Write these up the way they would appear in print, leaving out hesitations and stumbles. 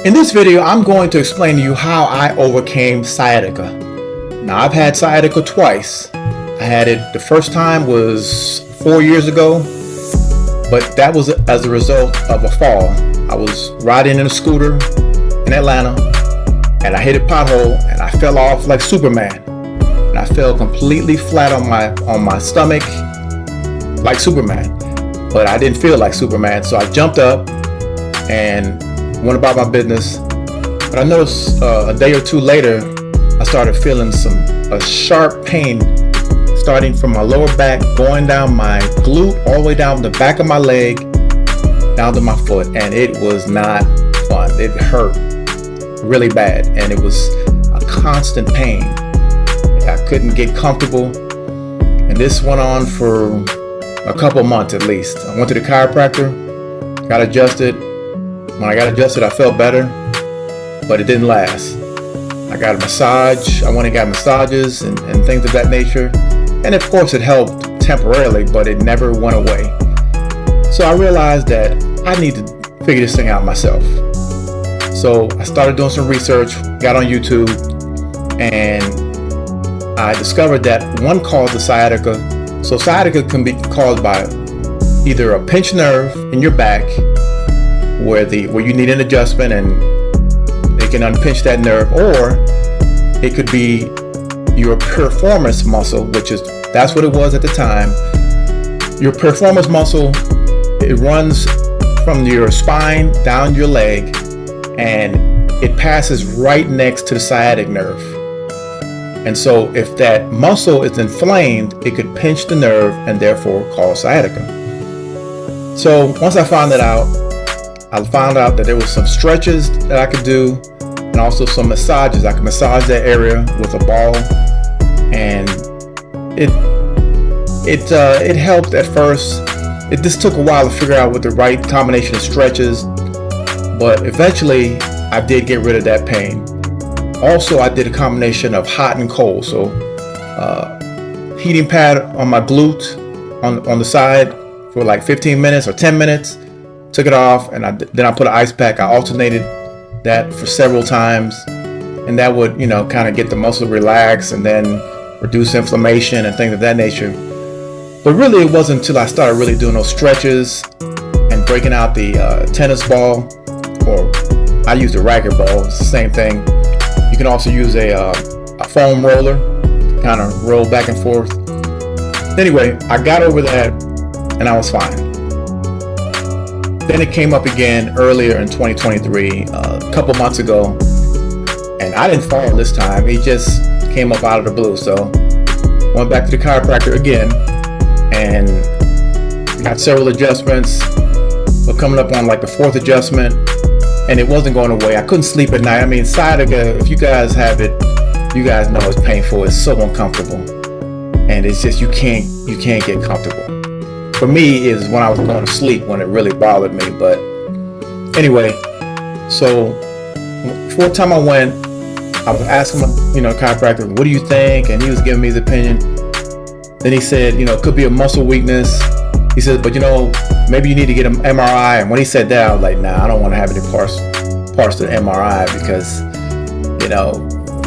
In this video, I'm going to explain to you how I overcame sciatica. Now, I've had sciatica twice. I had it the first time was 4 years ago, but that was as a result of a fall. I was riding in a scooter in Atlanta, and I hit a pothole, and I fell off like Superman. And I fell completely flat on my stomach like Superman, but I didn't feel like Superman, so I jumped up and went about my business. But I noticed a day or two later, I started feeling a sharp pain starting from my lower back, going down my glute, all the way down the back of my leg, down to my foot, and it was not fun. It hurt really bad, and it was a constant pain. I couldn't get comfortable, and this went on for a couple months at least. I went to the chiropractor, got adjusted. When I got adjusted, I felt better, but it didn't last. I got a massage. I went and got massages and things of that nature. And of course it helped temporarily, but it never went away. So I realized that I need to figure this thing out myself. So I started doing some research, got on YouTube, and I discovered that one cause of sciatica. So sciatica can be caused by either a pinched nerve in your back, where you need an adjustment and they can unpinch that nerve, or it could be your piriformis muscle, that's what it was at the time. Your piriformis muscle, it runs from your spine down your leg, and it passes right next to the sciatic nerve. And so if that muscle is inflamed, it could pinch the nerve and therefore cause sciatica. So once I found that out, I found out that there was some stretches that I could do, and also some massages. I could massage that area with a ball, and it helped at first. It just took a while to figure out what the right combination of stretches, but eventually I did get rid of that pain. Also, I did a combination of hot and cold. So heating pad on my glute on the side for like 15 minutes or 10 minutes, took it off, and then I put an ice pack. I alternated that for several times, and that would kind of get the muscle relaxed and then reduce inflammation and things of that nature. But really it wasn't until I started really doing those stretches and breaking out the tennis ball, or I used a racquetball. It's the same thing. You can also use a foam roller to kind of roll back and forth. Anyway, I got over that and I was fine. Then it came up again earlier in 2023, a couple months ago, and I didn't fall this time. It just came up out of the blue. So went back to the chiropractor again and got several adjustments. But coming up on like the fourth adjustment, and it wasn't going away. I couldn't sleep at night. I mean, sciatica, if you guys have it, you guys know it's painful. It's so uncomfortable, and it's just you can't get comfortable. For me, is when I was going to sleep when it really bothered me. But anyway, so fourth time I went, I was asking my chiropractor, what do you think? And he was giving me his opinion. Then he said, it could be a muscle weakness. He said, but maybe you need to get an MRI. And when he said that, I was like, nah, I don't want to have any parts to the MRI, because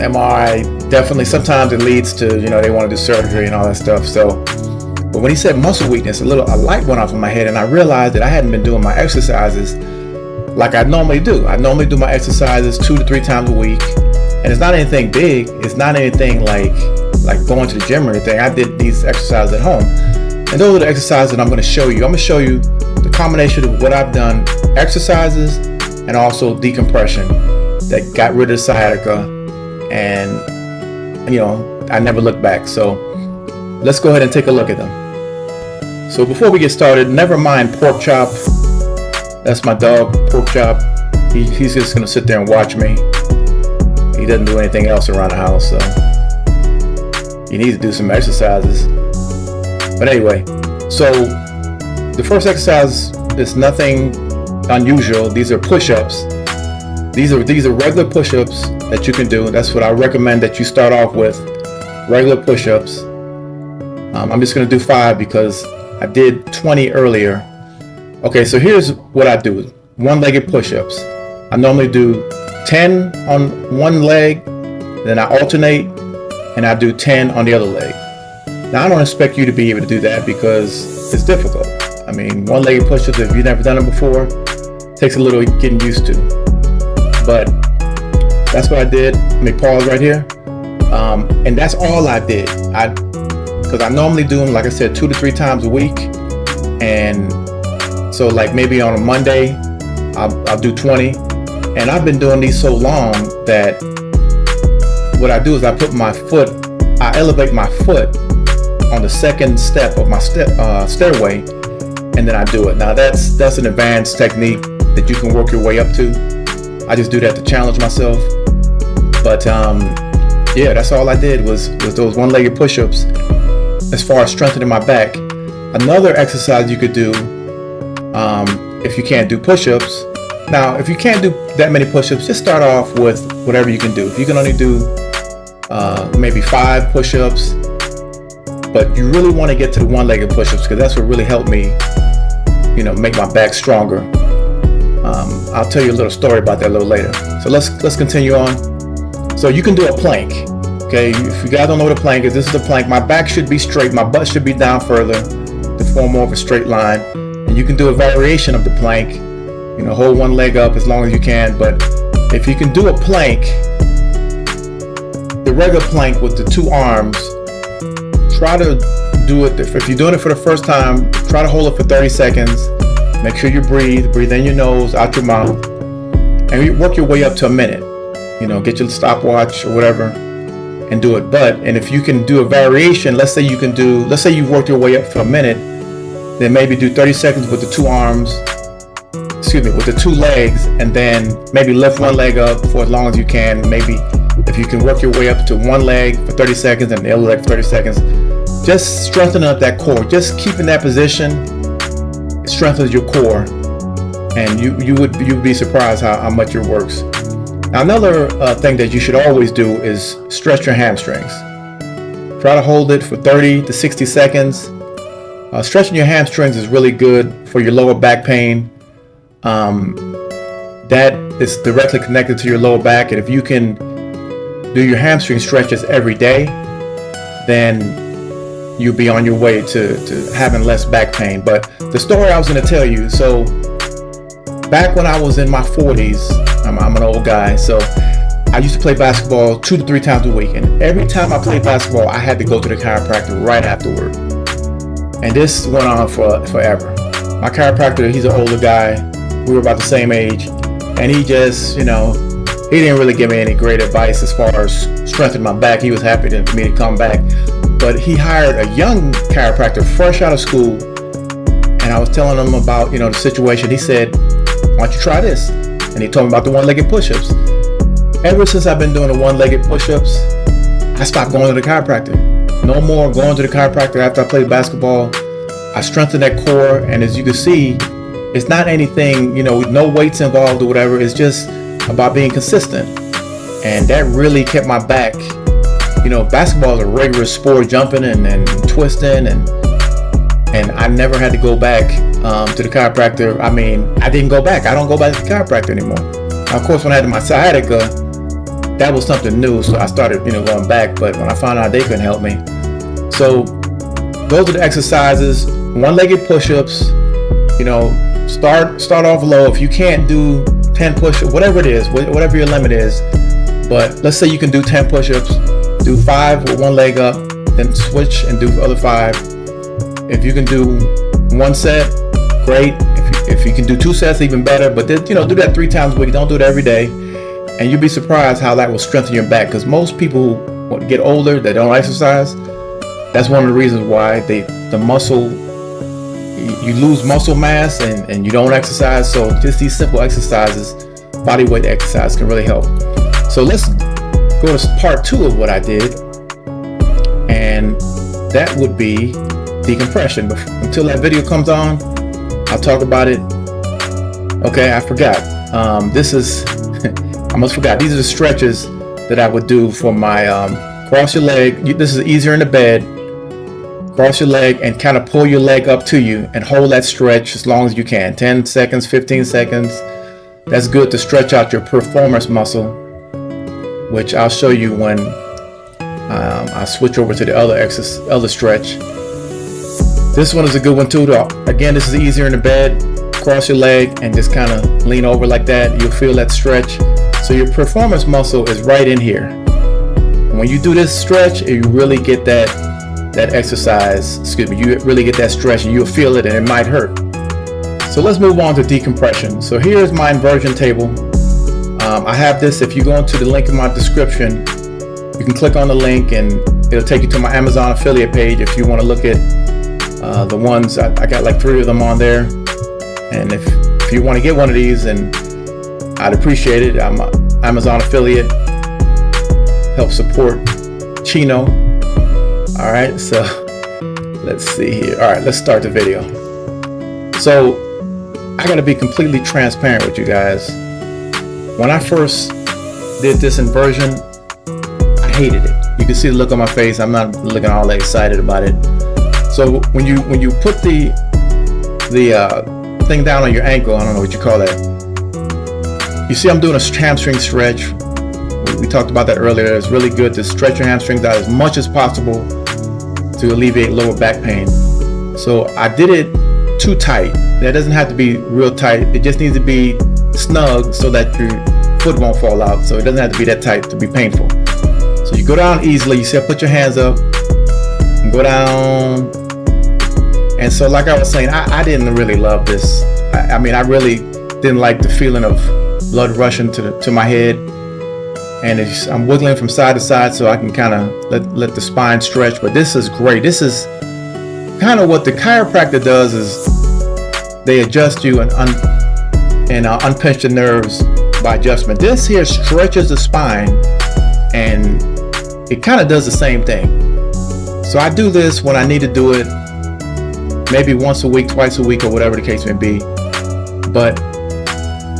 MRI definitely sometimes it leads to they want to do surgery and all that stuff. So, but when he said muscle weakness, a light went off in my head, and I realized that I hadn't been doing my exercises like I normally do. I normally do my exercises 2 to 3 times a week, and it's not anything big. It's not anything like going to the gym or anything. I did these exercises at home, and those are the exercises that I'm going to show you. I'm going to show you the combination of what I've done, exercises and also decompression, that got rid of sciatica, and I never looked back. So let's go ahead and take a look at them. So before we get started, never mind Pork Chop. That's my dog, Pork Chop. He's just going to sit there and watch me. He doesn't do anything else around the house, so you need to do some exercises. But anyway, so the first exercise is nothing unusual. These are push-ups. These are regular push-ups that you can do. That's what I recommend that you start off with, regular push-ups. I'm just going to do 5 because I did 20 earlier. Okay, so here's what I do. One-legged push-ups. I normally do 10 on one leg, then I alternate, and I do 10 on the other leg. Now, I don't expect you to be able to do that because it's difficult. I mean, one-legged push-ups, if you've never done them before, takes a little getting used to. But that's what I did. Let me pause right here. And that's all I did. Because I normally do them, like I said, 2 to 3 times a week. And so like maybe on a Monday, I'll do 20. And I've been doing these so long that what I do is I elevate my foot on the second step of my stairway, and then I do it. Now that's an advanced technique that you can work your way up to. I just do that to challenge myself. But yeah, that's all I did was those one-legged push-ups as far as strengthening my back. Another exercise you could do if you can't do push-ups. Now, if you can't do that many push-ups, just start off with whatever you can do. If you can only do maybe 5 push-ups, but you really want to get to the one-legged push-ups because that's what really helped me, make my back stronger. I'll tell you a little story about that a little later. So let's continue on. So you can do a plank. Okay, if you guys don't know what a plank is, this is a plank. My back should be straight, my butt should be down further to form more of a straight line. And you can do a variation of the plank. Hold one leg up as long as you can. But if you can do a plank, the regular plank with the 2 arms, try to do it. If you're doing it for the first time, try to hold it for 30 seconds. Make sure you breathe in your nose, out your mouth, and you work your way up to a minute. Get your stopwatch or whatever and do it. And if you can do a variation, let's say you've worked your way up for a minute, then maybe do 30 seconds with the 2 arms, with the 2 legs, and then maybe lift one leg up for as long as you can. Maybe if you can work your way up to one leg for 30 seconds and the other leg for 30 seconds, just strengthen up that core. Just keep in that position, it strengthens your core, and you would be surprised how much it works. Now, another thing that you should always do is stretch your hamstrings. Try to hold it for 30 to 60 seconds. Stretching your hamstrings is really good for your lower back pain. That is directly connected to your lower back, and if you can do your hamstring stretches every day, then you'll be on your way to having less back pain. But the story I was going to tell you, so back when I was in my 40s, I'm an old guy, so I used to play basketball 2 to 3 times a week, and every time I played basketball, I had to go to the chiropractor right afterward. And this went on forever. My chiropractor, he's an older guy. We were about the same age, and he just, he didn't really give me any great advice as far as strengthening my back. He was happy for me to come back, but he hired a young chiropractor fresh out of school, and I was telling him about, the situation. He said, "Why don't you try this?" And he told me about the one-legged push-ups. Ever since I've been doing the one-legged push-ups, I stopped going to the chiropractor. No more going to the chiropractor after I played basketball. I strengthened that core, and as you can see, it's not anything, with no weights involved or whatever. It's just about being consistent. And that really kept my back. Basketball is a rigorous sport, jumping and twisting, and I never had to go back to the chiropractor. I mean, I didn't go back. I don't go back to the chiropractor anymore. Now, of course, when I had my sciatica, that was something new, so I started, going back. But when I found out they couldn't help me, so those are the exercises. One-legged push-ups. Start off low. If you can't do 10 push-ups, whatever it is, whatever your limit is, but let's say you can do 10 push-ups, do 5 with one leg up, then switch and do the other 5. If you can do 1 set, great. If you can do 2 sets, even better. But then, do that 3 times a week. Don't do it every day, and you'll be surprised how that will strengthen your back. Because most people, when they get older, they don't exercise. That's one of the reasons why the muscle. You lose muscle mass and you don't exercise. So just these simple exercises, body weight exercise, can really help. So let's go to part 2 of what I did, and that would be decompression. But until that video comes on, I'll talk about it. Okay, I forgot. I almost forgot. These are the stretches that I would do for my cross your leg. This is easier in the bed. Cross your leg and kind of pull your leg up to you and hold that stretch as long as you can. 10 seconds, 15 seconds, That's good to stretch out your performance muscle, which I'll show you when I switch over to the other stretch. This one is a good one too. Again, this is easier in the bed. Cross your leg and just kind of lean over like that. You'll feel that stretch. So your performance muscle is right in here. And when you do this stretch, you really get that exercise. You really get that stretch, and you'll feel it, and it might hurt. So let's move on to decompression. So here's my inversion table. I have this. If you go into the link in my description, you can click on the link and it'll take you to my Amazon affiliate page if you want to look at the ones. I got like 3 of them on there. And if you want to get one of these, then I'd appreciate it. I'm an Amazon affiliate. Help support Chino. All right, so let's see here. All right, let's start the video. So I got to be completely transparent with you guys. When I first did this inversion, I hated it. You can see the look on my face. I'm not looking all that excited about it. So when you put the thing down on your ankle, I don't know what you call that. You see I'm doing a hamstring stretch. We talked about that earlier. It's really good to stretch your hamstrings out as much as possible to alleviate lower back pain. So I did it too tight. That doesn't have to be real tight. It just needs to be snug so that your foot won't fall out. So it doesn't have to be that tight to be painful. So you go down easily. You see I put your hands up and go down. And so like I was saying, I didn't really love this. I mean, I really didn't like the feeling of blood rushing to my head. And I'm wiggling from side to side so I can kind of let the spine stretch. But this is great. This is kind of what the chiropractor does, is they adjust you and unpinch the nerves by adjustment. This here stretches the spine, and it kind of does the same thing. So I do this when I need to do it, maybe once a week, twice a week, or whatever the case may be. But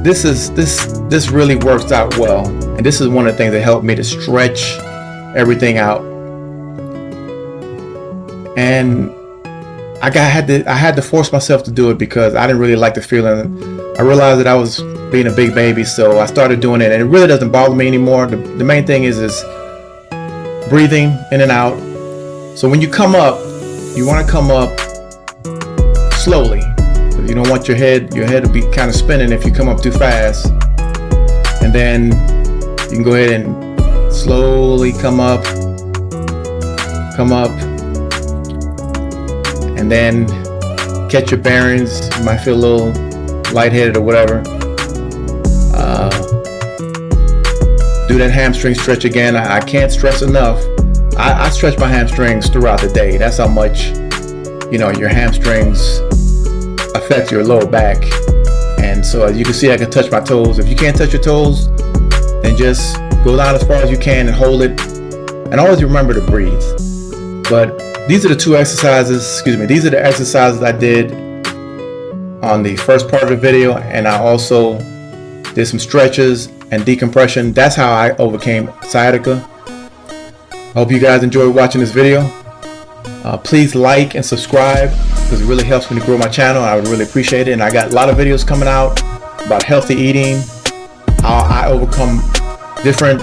this really works out well, and this is one of the things that helped me to stretch everything out. And I had to force myself to do it because I didn't really like the feeling. I realized that I was being a big baby, so I started doing it, and it really doesn't bother me anymore. The main thing is breathing in and out. So when you come up, you want to come up slowly. You don't want your head to be kind of spinning if you come up too fast. And then you can go ahead and slowly come up, and then catch your bearings. You might feel a little lightheaded or whatever. Do that hamstring stretch again. I can't stress enough. I stretch my hamstrings throughout the day. That's how much, your hamstrings affect your lower back. And so as you can see, I can touch my toes. If you can't touch your toes, then just go down as far as you can and hold it. And always remember to breathe. But these are the two exercises, these are the exercises I did on the first part of the video, and I also did some stretches and decompression. That's how I overcame sciatica. I hope you guys enjoyed watching this video. Please like and subscribe, because it really helps me to grow my channel. I would really appreciate it. And I got a lot of videos coming out about healthy eating, how I overcome different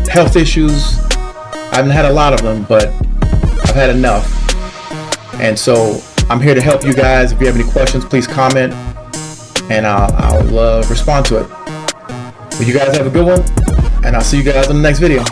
health issues. I haven't had a lot of them, but I've had enough. And so I'm here to help you guys. If you have any questions, please comment, and I'll respond to it. Well, you guys have a good one, and I'll see you guys in the next video.